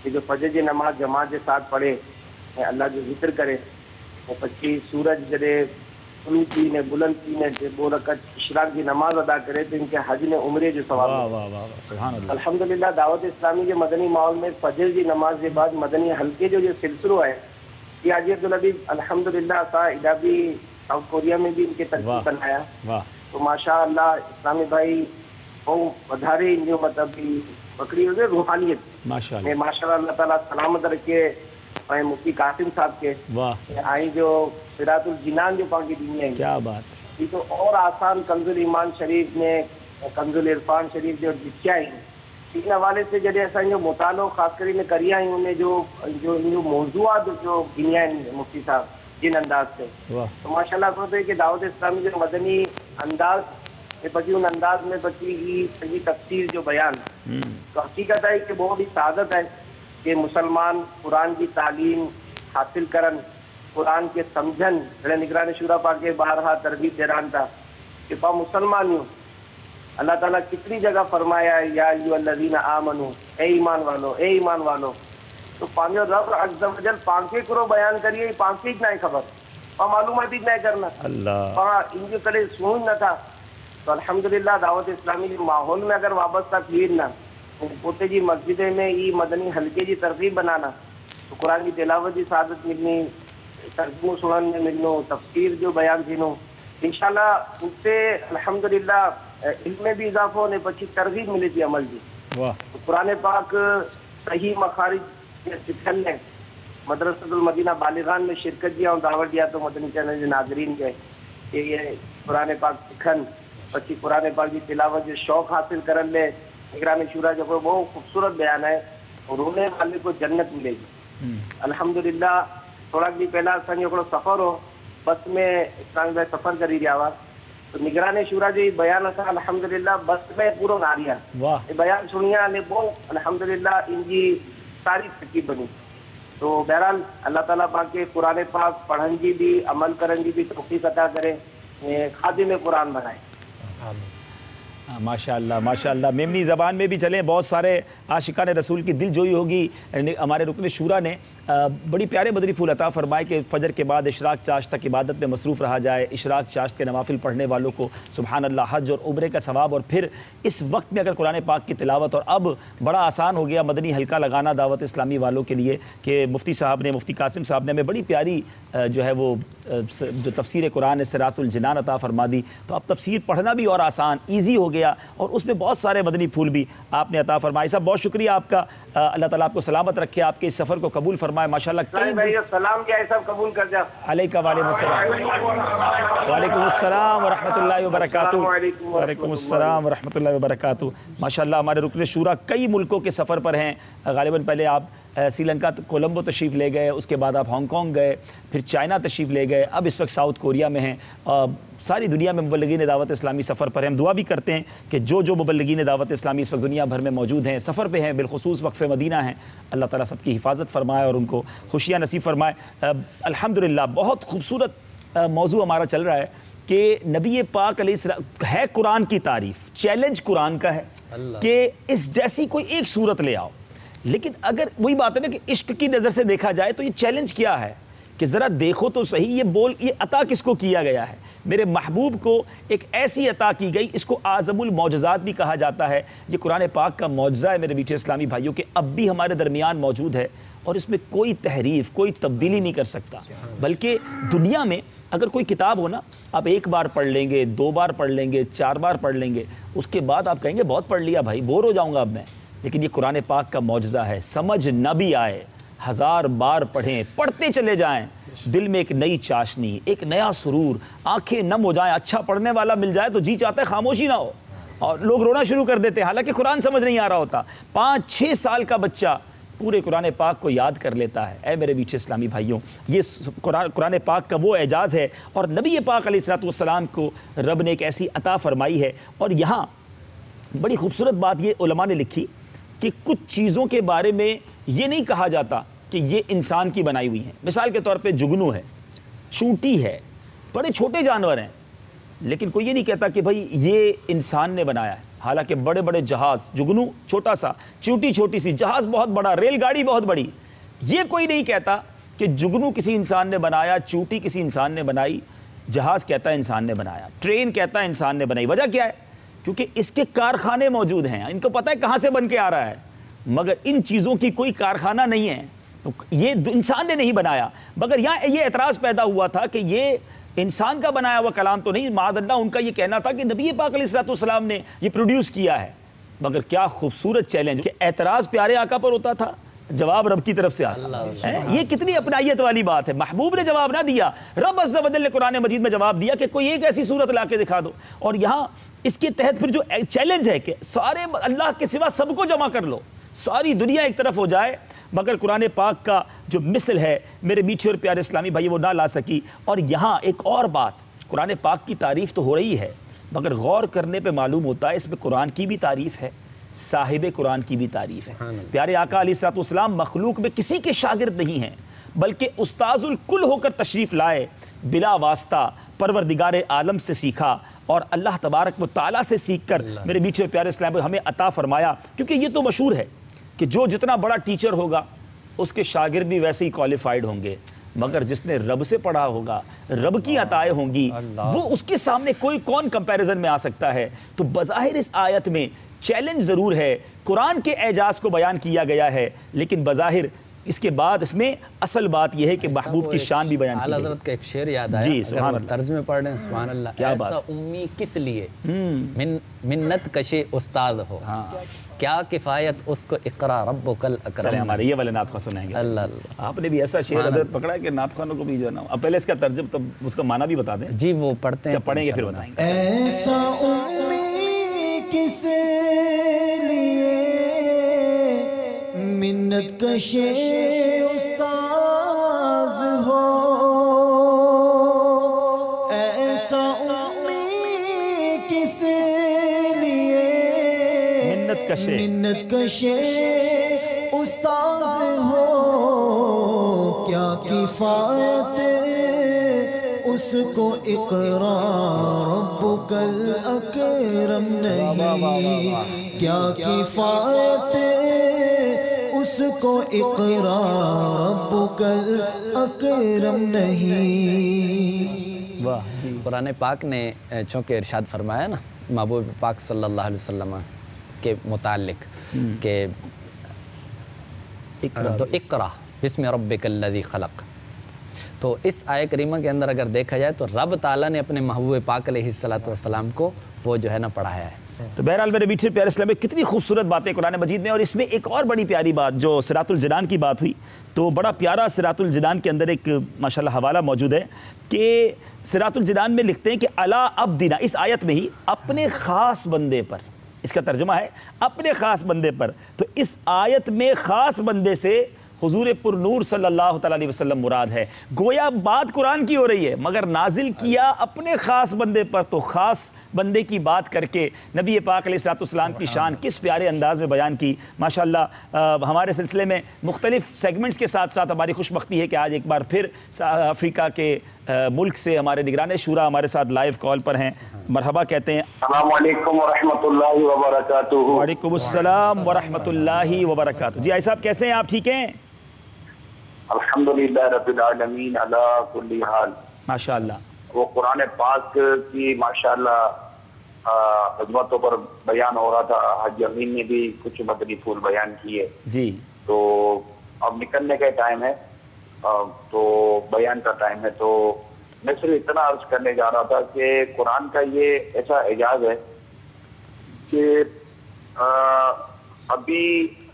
کہ جو فجر کی نماز جماعت کے ساتھ پڑھے، اللہ جو ذکر کرے، وہ پچی سورج جڑے طلوع کی نے بلند کی نے 2 رکعت اشراق کی نماز ادا کرے تو ان کے حج نے عمرے جو ثواب ہے۔ الحمدللہ دعوت اسلامی کے مدنی ماحول میں فجر کی نماز کے بعد مدنی حلقے جو سلسلہ ہے یہ حاجی عبدالحبیب الحمدللہ ادابی ساؤتھ کوریا میں بھی ان کے ترتیب بنایا، تو ماشاء اللہ اسلامی بھائی بہت ودھارے ان جو مطلب بکری ہوئے روحانیت میں ماشاء اللہ تعالیٰ سلامت رکھے۔ مفتی قاسم صاحب کے آئی جو صراط الجنان جو پاکی دنیا ہے، کیا بات، یہ تو اور آسان کنز الایمان شریف میں کنز العرفان شریف جو لکھیا ہے، ان حوالے سے جڑے ایسا جو مطالعہ خاص کر کریا ہیں انہیں جو موضوعات جو گنیا ہیں مفتی صاحب جن انداز سے، تو ماشاءاللہ کہتے ہیں کہ دعوت اسلامی جو مدنی انداز بچی ان انداز میں بچی کی صحیح تفسیر جو بیان، تو حقیقت ہے کہ بہت ہی سعادت ہے کہ مسلمان قرآن کی تعلیم حاصل کرن، قرآن کے سمجھن، نگران شورا پاک کے بارہا ترغیب دیران تھا کہ پا مسلمان ہوں اللہ تعالیٰ کتنی جگہ فرمایا ہے یا ایھا الذین آمنو، اے ایمان والو، اے ایمان والو، تو پانچ رب عز و جل پانکے کرو بیان کریے، پانکے ہی نہیں خبر، پا معلومات ہی نہیں کرنا، پا ان کے کڑے سوچ نہ تھا، تو الحمدللہ دعوت اسلامی کے ماحول میں اگر وابستہ تھیر نہ پوتے جی مسجد میں یہ مدنی حلقے کی ترغیب بنانا، تو قرآن کی تلاوت کی سعادت ملنی، ترجمہ سنن میں ملنو، تفسیر جو بیان تھینو، انشاءاللہ اس سے الحمدللہ علم میں بھی اضافہ ہونے پچھی ترغیب ملی تھی عمل جی۔ تو قرآن پاک صحیح مخارج سکھن نے مدرسۃ المدینہ بالغان میں شرکت دیا اور دعوت دیا تو مدنی چینل کے ناظرین کے کہ یہ قرآن پاک سکھن پچھی قرآن پاک کی تلاوت جو شوق حاصل کرن لے، نگران شورا جو بہت خوبصورت بیان ہے، اور رونے والے کو جنت ملے گی الحمدللہ۔ تھوڑا بھی پہلا سنجھو سفر ہو بس میں اسلام بھائی سفر کری رہا ہوا، تو نگران شورا جو بیان تھا الحمدللہ بس میں پورا ناریا یہ بیان سنیا نے بہت الحمدللہ ان کی ساری ترکیب بنی، تو بہرحال اللہ تعالیٰ پاک کے قرآن پاک پڑھن جی بھی عمل کرن جی بھی توفیق عطا کرے، خادم قرآن بنائے۔ ماشاءاللہ ماشاءاللہ۔ میمنی زبان میں بھی چلیں، بہت سارے عاشقان رسول کی دل جوئی ہوگی ہمارے رکن شورا نے بڑی پیارے بدری پھول عطا فرمائے کہ فجر کے بعد اشراق چاشت تک عبادت میں مصروف رہا جائے، اشراق چاشت کے نوافل پڑھنے والوں کو سبحان اللہ حج اور عمرے کا ثواب، اور پھر اس وقت میں اگر قرآن پاک کی تلاوت، اور اب بڑا آسان ہو گیا مدنی حلقہ لگانا دعوت اسلامی والوں کے لیے کہ مفتی صاحب نے، مفتی قاسم صاحب نے ہمیں بڑی پیاری جو ہے وہ جو تفسیر قرآن صراط الجنان عطا فرما دی، تو اب تفسیر پڑھنا بھی اور آسان ایزی ہو گیا، اور اس میں بہت سارے مدنی پھول بھی آپ نے عطا فرمائے۔ صاحب بہت شکریہ آپ کا، اللہ تعالیٰ آپ کو سلامت رکھے، آپ کے اس سفر کو قبول فرمائے ماشاءاللہ۔ سلام کیا ہے سب قبول کر جا علیکم وعلیکم السلام، وعلیکم السلام ورحمۃ اللہ وبرکاتہ، وعلیکم السلام ورحمۃ اللہ وبرکاتہ۔ ماشاءاللہ ہمارے رکن شورا کئی ملکوں کے سفر پر ہیں، غالباً پہلے آپ سری لنکا کولمبو تشریف لے گئے، اس کے بعد آپ ہانگ کانگ گئے، پھر چائنا تشریف لے گئے، اب اس وقت ساؤتھ کوریا میں ہیں۔ ساری دنیا میں مبلغین دعوت اسلامی سفر پر ہیں۔ ہم دعا بھی کرتے ہیں کہ جو مبلغین دعوت اسلامی اس وقت دنیا بھر میں موجود ہیں، سفر پہ ہیں، بالخصوص وقف مدینہ ہیں، اللہ تعالیٰ سب کی حفاظت فرمائے اور ان کو خوشیاں نصیب فرمائے۔ الحمدللہ بہت خوبصورت موضوع ہمارا چل رہا ہے کہ نبی پاک علیہ السلام ہے، قرآن کی تعریف، چیلنج قرآن کا ہے کہ اس جیسی کوئی ایک صورت لے آؤ، لیکن اگر وہی بات ہے نا کہ عشق کی نظر سے دیکھا جائے تو یہ چیلنج کیا ہے کہ ذرا دیکھو تو صحیح، یہ عطا کس کو کیا گیا ہے؟ میرے محبوب کو ایک ایسی عطا کی گئی، اس کو اعظم المعجزات بھی کہا جاتا ہے۔ یہ قرآن پاک کا معجزہ ہے میرے میٹھے اسلامی بھائیوں، کہ اب بھی ہمارے درمیان موجود ہے، اور اس میں کوئی تحریف، کوئی تبدیلی نہیں کر سکتا۔ بلکہ دنیا میں اگر کوئی کتاب ہو نا، آپ ایک بار پڑھ لیں گے، 2 بار پڑھ لیں گے، 4 بار پڑھ لیں گے، اس کے بعد آپ کہیں گے بہت پڑھ لیا بھائی، بور ہو جاؤں گا اب میں۔ لیکن یہ قرآن پاک کا معجزہ ہے، سمجھ نہ بھی آئے 1000 بار پڑھیں، پڑھتے چلے جائیں، دل میں ایک نئی چاشنی، ایک نیا سرور، آنکھیں نم ہو جائیں۔ اچھا پڑھنے والا مل جائے تو جی چاہتا ہے خاموشی نہ ہو، اور لوگ رونا شروع کر دیتے ہیں، حالانکہ قرآن سمجھ نہیں آ رہا ہوتا۔ 5-6 سال کا بچہ پورے قرآن پاک کو یاد کر لیتا ہے۔ اے میرے میٹھے اسلامی بھائیوں، یہ قرآن پاک کا وہ اعجاز ہے، اور نبی پاک علیہ السلام کو رب نے ایک ایسی عطا فرمائی ہے۔ اور یہاں بڑی خوبصورت بات یہ علماء نے لکھی کہ کچھ چیزوں کے بارے میں یہ نہیں کہا جاتا کہ یہ انسان کی بنائی ہوئی ہیں۔ مثال کے طور پہ جگنو ہے، چونٹی ہے، بڑے چھوٹے جانور ہیں، لیکن کوئی یہ نہیں کہتا کہ بھائی یہ انسان نے بنایا ہے۔ حالانکہ بڑے بڑے جہاز، جگنو چھوٹا سا، چونٹی چھوٹی سی، جہاز بہت بڑا، ریل گاڑی بہت بڑی، یہ کوئی نہیں کہتا کہ جگنو کسی انسان نے بنایا، چونٹی کسی انسان نے بنائی، جہاز کہتا ہے انسان نے بنایا، ٹرین کہتا ہے انسان نے بنائی۔ وجہ کیا ہے؟ کیونکہ اس کے کارخانے موجود ہیں، ان کو پتہ ہے کہاں سے بن کے آ رہا ہے، مگر ان چیزوں کی کوئی کارخانہ نہیں ہے، تو یہ انسان نے نہیں بنایا۔ مگر یہاں یہ اعتراض پیدا ہوا تھا کہ یہ انسان کا بنایا ہوا کلام تو نہیں، معاذ اللہ ان کا یہ کہنا تھا کہ نبی پاک علیہ السلام نے یہ پروڈیوس کیا ہے۔ مگر کیا خوبصورت چیلنج کہ اعتراض پیارے آقا پر ہوتا تھا، جواب رب کی طرف سے آتا ہے۔ یہ کتنی اپنائیت والی بات ہے، محبوب نے جواب نہ دیا، رب عز و جل نے قرآن مجید میں جواب دیا کہ کوئی ایک ایسی صورت لا کے دکھا دو۔ اور یہاں اس کے تحت پھر جو چیلنج ہے کہ سارے اللہ کے سوا سب کو جمع کر لو، ساری دنیا ایک طرف ہو جائے، مگر قرآن پاک کا جو مثل ہے میرے میٹھے اور پیارے اسلامی بھائی وہ نہ لا سکی۔ اور یہاں ایک اور بات، قرآن پاک کی تعریف تو ہو رہی ہے، مگر غور کرنے پہ معلوم ہوتا ہے اس میں قرآن کی بھی تعریف ہے، صاحب قرآن کی بھی تعریف ہے۔ پیارے آقا علیہ السلام مخلوق میں کسی کے شاگرد نہیں ہیں، بلکہ استاذ الکل ہو کر تشریف لائے، بلا واسطہ پروردگار عالم سے سیکھا، اور اللہ تبارک و تعالیٰ سے سیکھ کر میرے میٹھے اور پیارے اسلام ہمیں عطا فرمایا۔ کیونکہ یہ تو مشہور ہے کہ جو جتنا بڑا ٹیچر ہوگا اس کے شاگرد بھی ویسے ہی کوالیفائڈ ہوں گے، مگر جس نے رب سے پڑھا ہوگا، رب کی عطائیں ہوں گی، وہ اس کے سامنے کون کمپیریزن میں آ سکتا ہے۔ تو بظاہر اس آیت میں چیلنج ضرور ہے، قرآن کے اعجاز کو بیان کیا گیا ہے، لیکن بظاہر اس کے بعد اس میں اصل بات یہ ہے کہ محبوب کی شان بھی بیان کی اعلیٰ حضرت کا ایک شعر یاد آیا، جی اگر ہم طرز میں پڑھ رہے ہیں، سبحان اللہ، ایسا امی کس لیے منت کشے استاد ہو، کیا کفایت اس کو اقرا ربک الاکرم۔ چلیں ہمارے یہ والے نعت خواہ سنائیں گے۔ اللہ اللہ، آپ نے بھی ایسا شعر حضرت پکڑا ہے کہ نعت خوانوں کو بھی جو ہے نا، اب پہلے اس کا ترجمہ تو اس کا معنی بھی بتا دیں۔ جی وہ پڑھتے ہیں، جب پڑھیں گے پھر بتائیں گے۔ ایسا امی کس لیے منت کشے استاذ ہو، ایسا امی کس لیے منت کشے استاذ ہو، کیا کفایت اس کو اقرا ربک الاکرم نہیں، کیا کفایت اس کو اقرا ربک الاکرم نہیں۔ واہ قرآن پاک نے چونکہ ارشاد فرمایا نا محبوب پاک صلی اللہ علیہ وسلم کے متعلق کہ اقرا بسم ربک الذی خلق، تو اس آیہ کریمہ کے اندر اگر دیکھا جائے تو رب تعالیٰ نے اپنے محبوب پاک علیہ السلام کو وہ جو ہے نا پڑھایا ہے۔ تو بہرحال میرے میٹھے پیارے اسلام میں کتنی خوبصورت باتیں قرآن مجید میں، اور اس میں ایک اور بڑی پیاری بات جو صراط الجنان کی بات ہوئی، تو بڑا پیارا صراط الجنان کے اندر ایک ماشاءاللہ حوالہ موجود ہے کہ صراط الجنان میں لکھتے ہیں کہ الا عبدنا، اس آیت میں ہی اپنے خاص بندے پر، اس کا ترجمہ ہے اپنے خاص بندے پر، تو اس آیت میں خاص بندے سے حضور پر نور صلی اللہ تعالیٰ علیہ وسلم مراد ہے۔ گویا بات قرآن کی ہو رہی ہے مگر نازل کیا اپنے خاص بندے پر، تو خاص بندے کی بات کر کے نبی پاک علیہ السلام کی شان کس پیارے انداز میں بیان کی۔ ماشاءاللہ ہمارے سلسلے میں مختلف سیگمنٹس کے ساتھ ساتھ ہماری خوش بختی ہے کہ آج ایک بار پھر افریقہ کے ملک سے ہمارے نگران شورا ہمارے ساتھ لائیو کال پر ہیں۔ مرحبا کہتے ہیں۔ السلام علیکم ورحمۃ اللہ وبرکاتہ۔ وعلیکم السلام ورحمۃ اللہ وبرکاتہ۔ جی آئی صاحب کیسے ہیں آپ؟ ٹھیک ہیں؟ الحمدللہ رب العالمین علی کل حال۔ ماشاءاللہ وہ قرآن پاک کی ماشاءاللہ خدمتوں پر بیان ہو رہا تھا، حاجی امین نے بھی کچھ مدنی پھول بیان کیے جی، تو اب نکلنے کا ٹائم ہے، تو بیان کا ٹائم ہے، تو میں صرف اتنا عرض کرنے جا رہا تھا کہ قرآن کا یہ ایسا اعجاز ہے کہ ابھی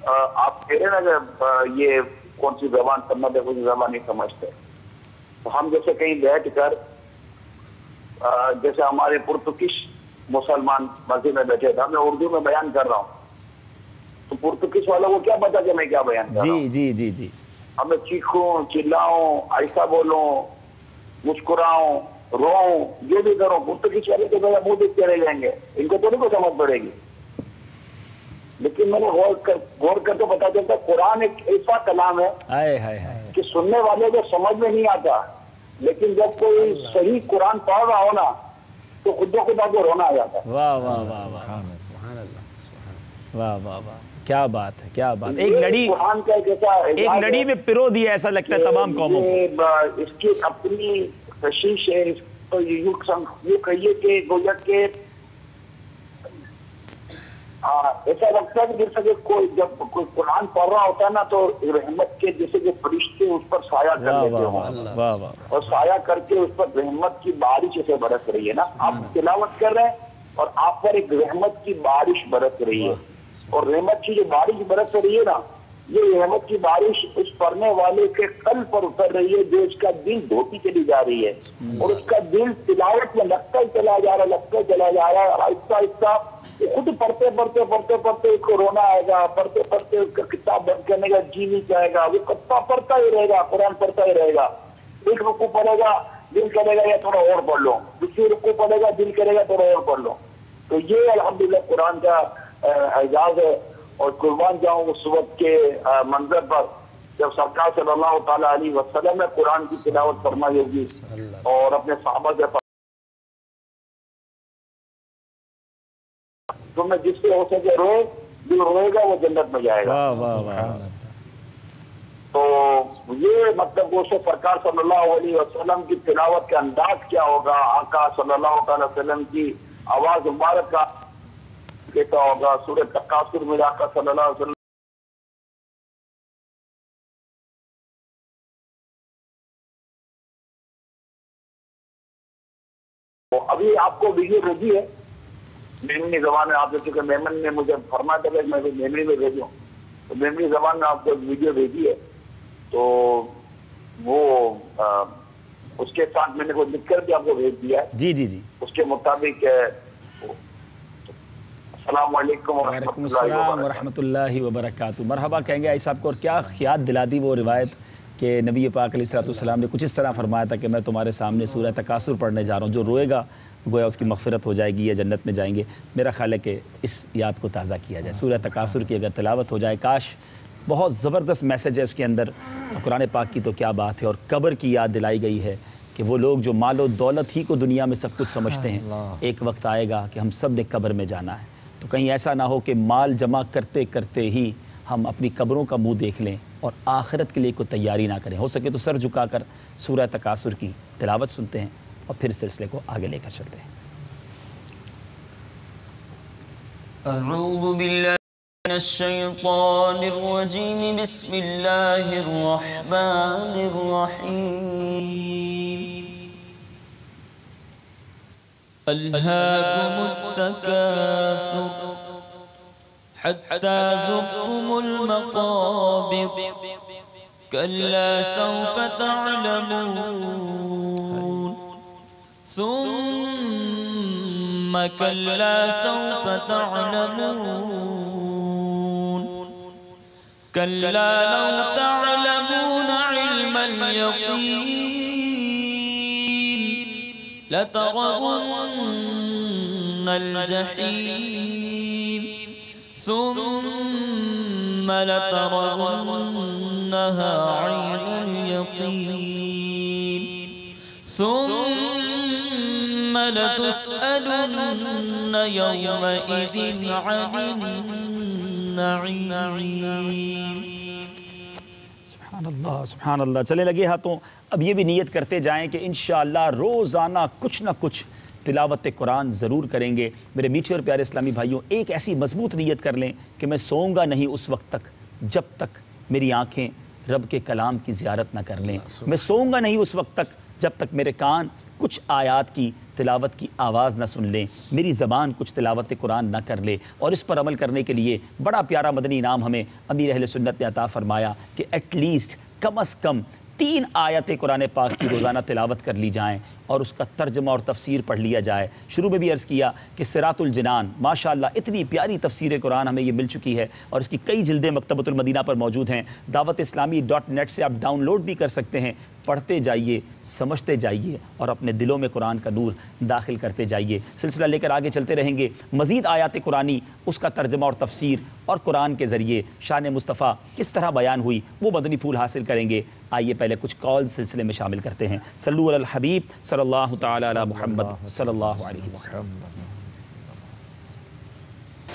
آپ کہہ رہے نا کہ یہ کون سی زبان سمجھ ہے، کون سی زبان نہیں سمجھتے، تو ہم جیسے کہیں بیٹھ کر جیسے ہمارے پرتگیز مسلمان مسجد میں بیٹھے تھے، میں اردو میں بیان کر رہا ہوں، تو پرتگیز والوں کو کیا پتا کہ میں کیا بیان کر رہا ہوں؟ جی جی جی جی، اب میں چیخوں چلاؤں ایسا بولوں مسکراؤں روؤں جو بھی کروں، پرتگیز والے تو میرا منہ دیکھ کے رہ جائیں گے، ان کو تو نہیں کو سمجھ پڑے گی۔ لیکن میں نے غور کر کے پتا چلتا قرآن ایک ایسا کلام ہے کہ سننے والے کو سمجھ میں نہیں آتا، لیکن جب کوئی صحیح قرآن پڑھ رہا ہو نا تو خود بخود آپ کو رونا آ جاتا ہے۔ واہ واہ واہ واہ واہ واہ، کیا بات ہے، کیا بات، ایک لڑی قرآن کا ایک لڑی میں پرو دیا ایسا لگتا ہے تمام قوموں کو۔ اس کی اپنی کشش ہے، اس کو یوں کہیے کہ گویا کہ ایسا لگتا ہے کہ جیسا کہ کوئی جب کوئی قرآن پڑھ رہا ہوتا ہے نا تو رحمت کے جیسے کہ فرشتے اس پر سایہ کر لیتے ہوں، اور سایہ کر کے اس پر رحمت کی بارش اسے برس رہی ہے نا، آپ تلاوت کر رہے ہیں اور آپ پر ایک رحمت کی بارش برس رہی ہے، اور رحمت کی جو بارش برس رہی ہے نا، یہ رحمت کی بارش اس پڑھنے والے کے قلب پر اتر رہی ہے جو اس کا دل دھوتی چلی جا رہی ہے، اور اس کا دل تلاوت میں لگتا ہی چلا جا رہا ہے، اور آہستہ آہستہ خود پڑھتے اس کو رونا آئے گا، پڑھتے اس کا کتاب بند کرنے کا جی نہیں چاہے گا، وہ کتنا پڑھتا ہی رہے گا، قرآن پڑھتا ہی رہے گا، ایک رکوع پڑھے گا دل کرے گا یا تھوڑا اور پڑھ لو، دوسری رکوع پڑھے گا دل کرے گا تھوڑا اور پڑھ لو، تو یہ الحمدللہ قرآن کا اعجاز ہے۔ اور قربان جاؤں اس وقت کے منظر پر جب سرکار صلی اللہ تعالیٰ علیہ وسلم نے قرآن کی تلاوت فرمائی ہوگی اور اپنے صحابہ کے تو میں جس سے ہو سکے روئے، جو روئے گا وہ جنت میں جائے گا۔ تو یہ مطلب وہ سرکار صلی اللہ علیہ وسلم کی تلاوت کا انداز کیا ہوگا، آقا صلی اللہ تعالی وسلم کی آواز مبارک کا کہتا ہوگا، سورہ تکاثر میں آقا صلی اللہ علیہ وسلم ابھی آپ کو ویڈیو بھیجی ہے میمنی زبان میں، آپ دیکھیں کہ میمن نے مجھے فرمایا تھا کہ میں میمنی میں بھیجوں، تو میمنی زبان میں آپ کو ویڈیو بھیجی ہے، تو وہ اس کے ساتھ میں نے وہ لکھ کر بھی آپ کو بھیج دیا ہے۔ جی جی جی، اس کے مطابق السلام علیکم وعلیکم السلام ورحمۃ اللہ وبرکاتہ۔ مرحبا کہیں گے آئی صاحب کو، اور کیا یاد دلا دی وہ روایت کہ نبی پاک علیہ السلام نے کچھ اس طرح فرمایا تھا کہ میں تمہارے سامنے سورہ تکاثر پڑھنے جا رہا ہوں، جو روئے گا گویا اس کی مغفرت ہو جائے گی یا جنت میں جائیں گے۔ میرا خیال ہے کہ اس یاد کو تازہ کیا جائے، سورہ تکاثر کی اگر تلاوت ہو جائے، کاش، بہت زبردست میسج ہے اس کے اندر، قرآن پاک کی تو کیا بات ہے، اور قبر کی یاد دلائی گئی ہے کہ وہ لوگ جو مال و دولت ہی کو دنیا میں سب کچھ سمجھتے ہیں، ایک وقت آئے گا کہ ہم سب نے قبر میں جانا ہے، تو کہیں ایسا نہ ہو کہ مال جمع کرتے کرتے ہی ہم اپنی قبروں کا منہ دیکھ لیں اور آخرت کے لیے کوئی تیاری نہ کریں. ہو سکے تو سر جھکا کر سورہ تکاثر کی تلاوت سنتے ہیں اور پھر سلسلے کو آگے لے کر چلتے ہیں. اعوذ باللہ من الشیطان الرجیم بسم اللہ الرحمن الرحیم. الہاکم التکاثر حتی زرتم المقابر کلا سوف تعلمون ثم كلا سوف تعلمون كلا لو تعلمون علم اليقين لترون الجحيم ثم لترونها عين اليقين ثم لتسألن يومئذ عن النعيم. سبحان اللہ سبحان اللہ. چلے لگے ہاتھوں. اب یہ بھی نیت کرتے جائیں کہ انشاءاللہ روزانہ کچھ نہ کچھ تلاوت قرآن ضرور کریں گے. میرے میٹھے اور پیارے اسلامی بھائیوں، ایک ایسی مضبوط نیت کر لیں کہ میں سوؤں گا نہیں اس وقت تک جب تک میری آنکھیں رب کے کلام کی زیارت نہ کر لیں. میں سوؤں گا نہیں اس وقت تک جب تک میرے کان کچھ آیات کی تلاوت کی آواز نہ سن لیں، میری زبان کچھ تلاوت قرآن نہ کر لے. اور اس پر عمل کرنے کے لیے بڑا پیارا مدنی انعام ہمیں امیر اہل سنت نے عطا فرمایا کہ ایٹ لیسٹ کم از کم 3 آیات قرآن پاک کی روزانہ تلاوت کر لی جائیں اور اس کا ترجمہ اور تفسیر پڑھ لیا جائے. شروع میں بھی عرض کیا کہ صراط الجنان ماشاءاللہ اتنی پیاری تفسیر قرآن ہمیں یہ مل چکی ہے اور اس کی کئی جلدیں مکتبۃ المدینہ پر موجود ہیں. dawatIslami.net سے آپ ڈاؤن لوڈ بھی کر سکتے ہیں. پڑھتے جائیے، سمجھتے جائیے اور اپنے دلوں میں قرآن کا نور داخل کرتے جائیے. سلسلہ لے کر آگے چلتے رہیں گے. مزید آیات قرآنی، اس کا ترجمہ اور تفسیر اور قرآن کے ذریعے شان مصطفیٰ کس طرح بیان ہوئی وہ مدنی پھول حاصل کریں گے. آئیے پہلے کچھ کال سلسلے میں شامل کرتے ہیں. صلو علی الحبیب صلی اللہ تعالی علی محمد صلی اللہ علیہ وسلم.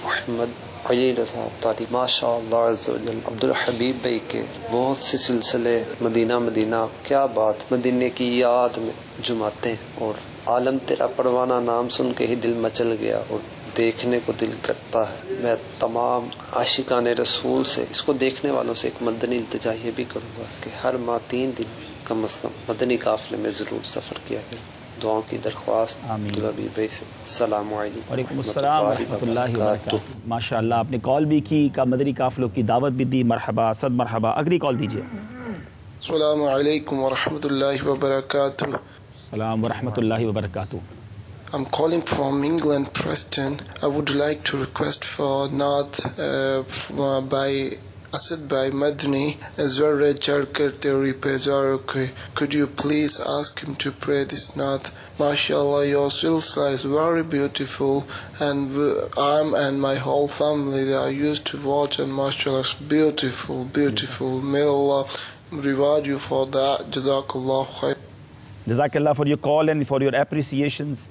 محمد علی رضا تاری ماشاء اللہ عز و جل عبدالحبیب بھائی کے بہت سے سلسلے مدینہ کیا بات، مدینے کی یاد میں جماتے ہیں اور عالم تیرا پروانہ نام سن کے ہی دل مچل گیا اور دیکھنے کو دل کرتا ہے. میں تمام عاشقان رسول سے، اس کو دیکھنے والوں سے ایک مدنی التجا یہ بھی کروں گا کہ ہر ماہ 3 دن کم از کم مدنی قافلے میں ضرور سفر کیا کریں. دعاؤں کی درخواست عبدالحبیب بھائی سے. السلام علیکم وعلیکم السلام ورحمۃ اللہ وبرکاتہ. ماشاء اللہ آپ نے کال بھی کی، کا مدنی قافلوں کی دعوت بھی دی. مرحبا صد مرحبا. اگلی کال دیجیے. السلام علیکم ورحمۃ اللہ وبرکاتہ. السلام ورحمۃ اللہ وبرکاتہ. I'm calling from England, Preston. I would like to request for Naat by Asad Bhai Madni Zarre Char Karte Repezaro. Could you please ask him to pray this Naat? MashaAllah, your silsila is very beautiful, and and my whole family, they are used to watch, and MashaAllah, it's beautiful, beautiful. May Allah reward you for that. Jazakallah khair. Jazakallah for your call and for your appreciations.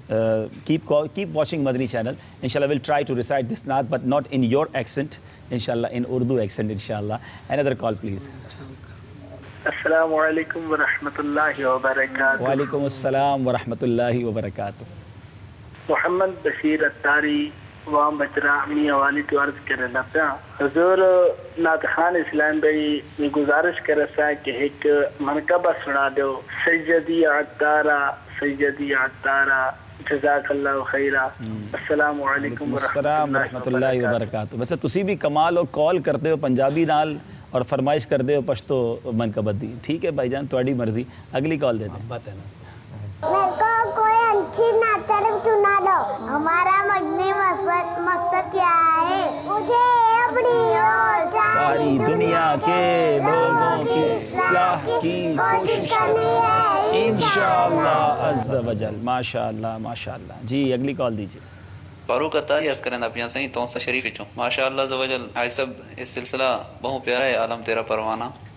Keep watching Madani channel. Inshallah, we'll try to recite this naat, but not in your accent. Inshallah, in Urdu accent. Inshallah. Another call, please. Assalamu alaikum wa rahmatullahi wa barakatuh. Wa alaikum assalam wa rahmatullahi wa barakatuh. Muhammad Bashir Attari wa Bajra Miyan Wali to arz karna pya. Huzur Naat Khan Islam bhai میں گزارش کر رہا ہے کہ ایک منقبہ سنا دو. سیدی عطارہ جزاک اللہ خیرہ. السلام علیکم ورحمۃ اللہ وبرکاتہ. ویسے تسی بھی کمال اور کال کرتے ہو پنجابی نال اور فرمائش کرتے ہو پشتو منقبت دی. ٹھیک ہے بھائی جان، تھوڑی مرضی. اگلی کال دیتے ہیں. میرے کو کوئی اچھی نعت طرف سنا دو. ہمارا مجمع مقصد کیا ہے؟ مجھے اپنی اور ساری دنیا کے لوگوں کی اصلاح کی کوشش کرنی ہے انشاءاللہ عز و جل. ماشاءاللہ ماشاءاللہ. جی اگلی کال دیجیے. فاروق اتاری عرض کریں اپنا سہی تو شریف چوں. ماشاءاللہ عز و جل. آئی سب اس سلسلہ بہت پیارا ہے. عالم تیرا پروانہ